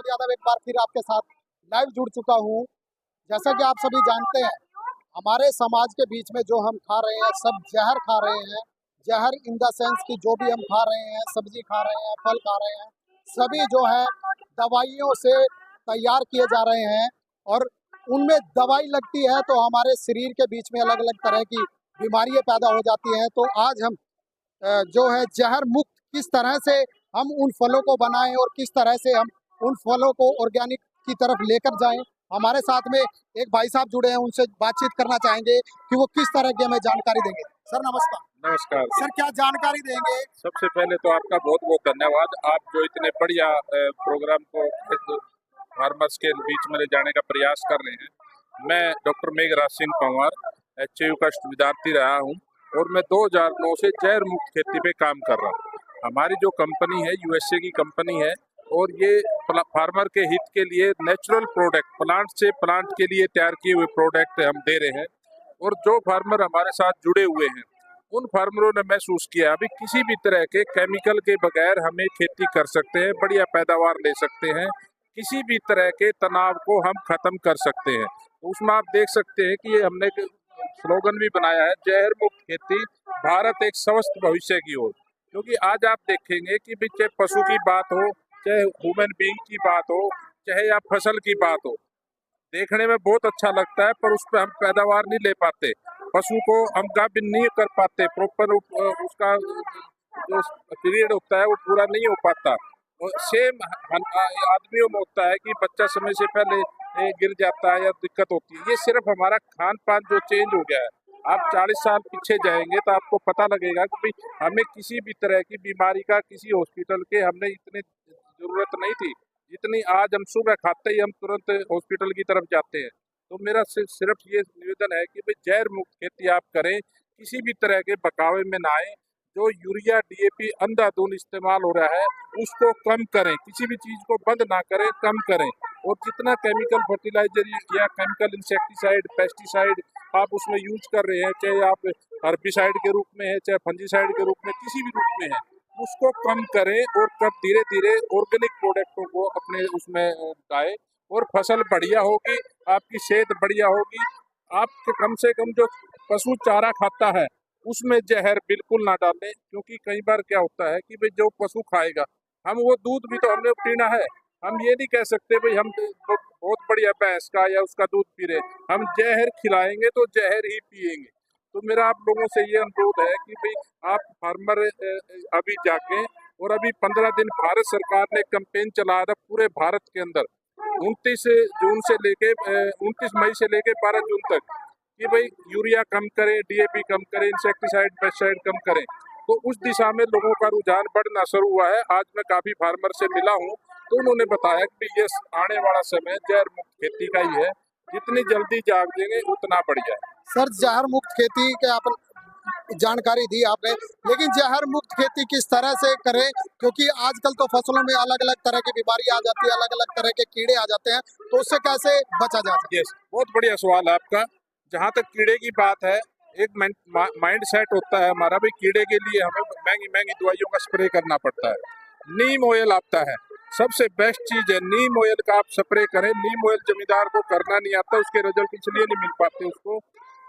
यादव एक बार फिर आपके साथ लाइव जुड़ चुका हूँ। जैसा कि आप सभी जानते हैं, हमारे समाज के बीच में जो हम खा रहे हैं सब जहर खा रहे हैं। जहर इन द सेंस कि जो भी हम खा रहे हैं, सब्जी खा रहे हैं, फल खा रहे हैं, सभी जो है दवाइयों से तैयार किए जा रहे हैं और उनमें दवाई लगती है तो हमारे शरीर के बीच में अलग अलग तरह की बीमारियां पैदा हो जाती हैं। तो आज हम जो है जहर मुक्त किस तरह से हम उन फलों को बनाएं और किस तरह से हम उन फलों को ऑर्गेनिक की तरफ लेकर जाएं। हमारे साथ में एक भाई साहब जुड़े हैं, उनसे बातचीत करना चाहेंगे कि वो किस तरह की हमें जानकारी देंगे। सर नमस्कार। नमस्कार सर क्या जानकारी देंगे? सबसे पहले तो आपका बहुत बहुत धन्यवाद। आप जो इतने बढ़िया प्रोग्राम को फार्मर्स के बीच में ले जाने का प्रयास कर रहे हैं। मैं डॉक्टर मेघराज सिंह पंवार HAU का विद्यार्थी रहा हूं और मैं 2009 से जहर मुक्त खेती पे काम कर रहा हूं। हमारी जो कंपनी है USA की कंपनी है और ये फार्मर के हित के लिए नेचुरल प्रोडक्ट, प्लांट से प्लांट के लिए तैयार किए हुए प्रोडक्ट हम दे रहे हैं। और जो फार्मर हमारे साथ जुड़े हुए हैं उन फार्मरों ने महसूस किया अभी किसी भी तरह के केमिकल के बगैर हमें खेती कर सकते हैं, बढ़िया पैदावार ले सकते हैं, किसी भी तरह के तनाव को हम खत्म कर सकते हैं। तो उसमें आप देख सकते हैं कि ये हमने स्लोगन भी बनाया है, जहर मुक्त खेती, भारत एक स्वस्थ भविष्य की ओर। क्योंकि आज आप देखेंगे कि भी चाहे पशु की बात हो, चाहे ह्यूमन बीइंग की बात हो, चाहे या फसल की बात हो, देखने में बहुत अच्छा लगता है पर उस पर हम पैदावार नहीं ले पाते। पशु को हम गाभिन नहीं कर पाते, प्रॉपर उसका जो पीरियड होता है वो पूरा नहीं हो पाता। और सेम आदमियों में होता है कि बच्चा समय से पहले गिर जाता है या दिक्कत होती है। ये सिर्फ हमारा खान पान जो चेंज हो गया है। आप 40 साल पीछे जाएंगे तो आपको पता लगेगा कि भाई हमें किसी भी तरह की बीमारी का किसी हॉस्पिटल के हमने इतनी जरूरत नहीं थी जितनी आज हम सुबह खाते ही हम तुरंत हॉस्पिटल की तरफ जाते हैं। तो मेरा सिर्फ ये निवेदन है कि भाई जहर मुक्त खेती आप करें, किसी भी तरह के बकावे में ना आए। जो यूरिया DAP अंधाधुंध इस्तेमाल हो रहा है उसको कम करें, किसी भी चीज को बंद ना करें, कम करें। और जितना केमिकल फर्टिलाइजर या केमिकल इंसेक्टिसाइड, पेस्टिसाइड आप उसमें यूज कर रहे हैं, चाहे आप हर्बिसाइड के रूप में है, चाहे फंजीसाइड के रूप में, किसी भी रूप में है, उसको कम करें और कब धीरे धीरे ऑर्गेनिक प्रोडक्टों को अपने उसमें डालें और फसल बढ़िया होगी, आपकी सेहत बढ़िया होगी। आप कम से कम जो पशु चारा खाता है उसमें जहर बिल्कुल ना डालें, क्योंकि कई बार क्या होता है कि भाई जो पशु खाएगा, हम वो दूध भी तो हमने पीना है। हम ये नहीं कह सकते भाई हम बहुत बढ़िया भैंस का या उसका दूध पी रहे, हम जहर खिलाएंगे तो जहर ही पिएंगे। तो मेरा आप लोगों से ये अनुरोध है कि भाई आप फार्मर अभी जाके, और अभी 15 दिन भारत सरकार ने कैंपेन चलाया था पूरे भारत के अंदर 29 जून से लेके 29 मई से लेके 12 जून तक कि भाई यूरिया कम करें, DAP कम करें, इंसेक्टिसाइड पेस्टिसाइड कम करें। तो उस दिशा में लोगों का रुझान बढ़ना शुरू हुआ है। आज मैं काफी फार्मर से मिला हूँ तो उन्होंने बताया कि ये आने वाला समय जहर मुक्त खेती का ही है, जितनी जल्दी जागेंगे उतना बढ़िया है। सर जहर मुक्त खेती के आप जानकारी दी आपने, लेकिन जहर मुक्त खेती किस तरह से करें, क्योंकि आजकल तो फसलों में अलग अलग तरह की बीमारी आ जाती है, अलग अलग तरह के कीड़े आ जाते हैं, तो उससे कैसे बचा जा सकता है? यस, बहुत बढ़िया सवाल है आपका। जहाँ तक कीड़े की बात है, एक माइंड सेट होता है हमारा भी, कीड़े के लिए हमें महंगी महंगी दवाइयों का स्प्रे करना पड़ता है। नीम ऑयल आता है, सबसे बेस्ट चीज है नीम ऑयल का, आप स्प्रे करें। नीम ऑयल जमींदार को करना नहीं आता, उसके रिजल्ट इसलिए नहीं मिल पाते उसको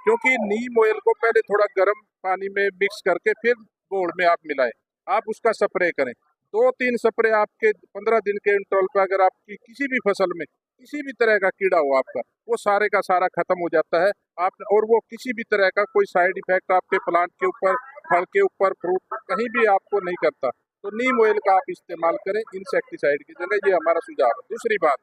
क्योंकि नीम ऑयल को पहले थोड़ा गर्म पानी में मिक्स करके फिर बोर्ड में आप मिलाएं, आप उसका स्प्रे करें। 2-3 स्प्रे आपके 15 दिन के इंटरवल पर अगर आपकी किसी भी फसल में किसी भी तरह का कीड़ा हो आपका, वो सारे का सारा खत्म हो जाता है। आप और वो किसी भी तरह का कोई साइड इफेक्ट आपके प्लांट के ऊपर, फल के ऊपर, फ्रूट कहीं भी आपको नहीं करता। तो नीम ऑयल का आप इस्तेमाल करें इंसेक्टिसाइड की जगह, ये हमारा सुझाव है। दूसरी बात,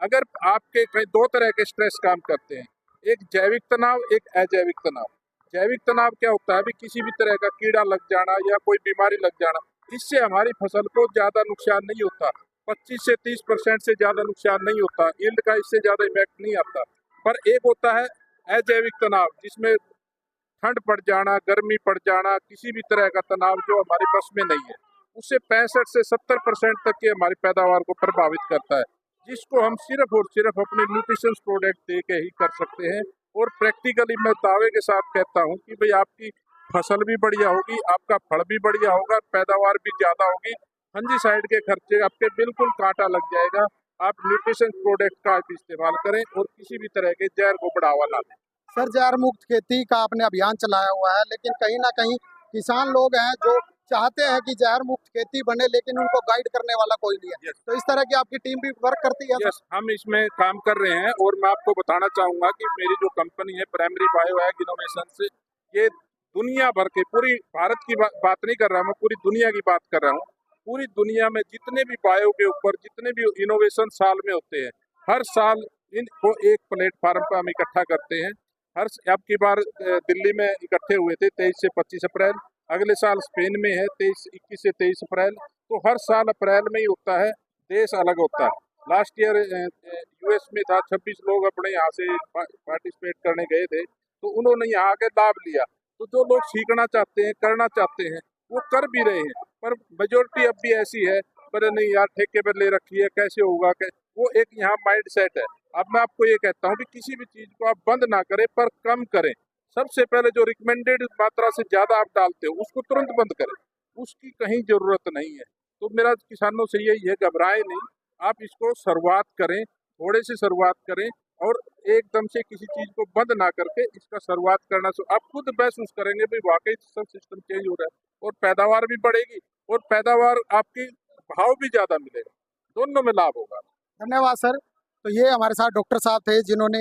अगर आपके कई 2 तरह के स्ट्रेस काम करते हैं, एक जैविक तनाव, एक अजैविक तनाव। जैविक तनाव क्या होता है भी किसी भी तरह का कीड़ा लग जाना या कोई बीमारी लग जाना, इससे हमारी फसल को ज्यादा नुकसान नहीं होता, 25 से 30% से ज्यादा नुकसान नहीं होता, यील्ड का इससे ज्यादा इफेक्ट नहीं आता। पर एक होता है अजैविक तनाव, जिसमें ठंड पड़ जाना, गर्मी पड़ जाना, किसी भी तरह का तनाव जो हमारे बस में नहीं है, उससे 65 से 70% तक की हमारी पैदावार को प्रभावित करता है, जिसको हम सिर्फ और सिर्फ अपने न्यूट्रिशन प्रोडक्ट दे के ही कर सकते हैं। और प्रैक्टिकली मैं दावे के साथ कहता हूँ कि भाई आपकी फसल भी बढ़िया होगी, आपका फल भी बढ़िया होगा, पैदावार भी ज्यादा होगी, फंजीसाइड के खर्चे आपके बिल्कुल कांटा लग जाएगा। आप न्यूट्रिशन प्रोडक्ट का आप इस्तेमाल करें और किसी भी तरह के जहर को बढ़ावा ना दें। सर, जहर मुक्त खेती का आपने अभियान चलाया हुआ है, लेकिन कहीं ना कहीं किसान लोग हैं जो चाहते हैं कि जहर मुक्त खेती बने, लेकिन उनको गाइड करने वाला कोई नहीं है। यस तो इस तरह की आपकी टीम भी वर्क करती है? यस, हम इसमें काम कर रहे हैं और मैं आपको बताना चाहूँगा कि मेरी जो कंपनी है प्राइमरी बायो एग इनोवेशंस, ये दुनिया भर के, पूरी भारत की बात नहीं कर रहा, मैं पूरी दुनिया की बात कर रहा हूँ। पूरी दुनिया में जितने भी बायो के ऊपर जितने भी इनोवेशन साल में होते हैं, हर साल इनको एक प्लेटफार्म पर हम इकट्ठा करते हैं। अब की बार दिल्ली में इकट्ठे हुए थे 23 से 25 अप्रैल, अगले साल स्पेन में है 21 से 23 अप्रैल। तो हर साल अप्रैल में ही होता है, देश अलग होता है। लास्ट ईयर यूएस में था, 26 लोग अपने यहाँ से पार्टिसिपेट करने गए थे, तो उन्होंने यहाँ आके लाभ लिया। तो जो लोग सीखना चाहते हैं, करना चाहते हैं, वो कर भी रहे हैं, पर मेजोरिटी अब भी ऐसी है, पर नहीं यार ठेके पर ले रखी है, कैसे होगा, वो एक यहाँ माइंड सेट है। अब मैं आपको ये कहता हूँ कि किसी भी चीज को आप बंद ना करें, पर कम करें। सबसे पहले जो रिकमेंडेड मात्रा से ज्यादा आप डालते हो उसको तुरंत बंद करें, उसकी कहीं जरूरत नहीं है। तो मेरा किसानों से यही है, घबराए नहीं, आप इसको शुरुआत करें, थोड़े से शुरुआत करें और एकदम से किसी चीज को बंद ना करके इसका शुरुआत करना। आप खुद महसूस करेंगे भाई वाकई सब सिस्टम चेंज हो रहा है और पैदावार भी बढ़ेगी और पैदावार आपकी भाव भी ज्यादा मिलेगा, दोनों में लाभ होगा। धन्यवाद सर। तो ये हमारे साथ डॉक्टर साहब थे जिन्होंने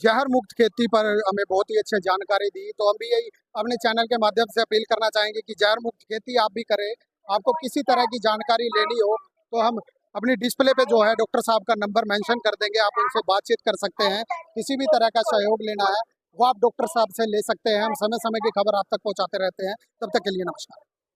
जहर मुक्त खेती पर हमें बहुत ही अच्छी जानकारी दी। तो हम भी यही अपने चैनल के माध्यम से अपील करना चाहेंगे कि जहर मुक्त खेती आप भी करें। आपको किसी तरह की जानकारी लेनी हो तो हम अपनी डिस्प्ले पे जो है डॉक्टर साहब का नंबर मेंशन कर देंगे, आप उनसे बातचीत कर सकते हैं। किसी भी तरह का सहयोग लेना है वो आप डॉक्टर साहब से ले सकते हैं। हम समय समय की खबर आप तक पहुंचाते रहते हैं। तब तक के लिए नमस्कार।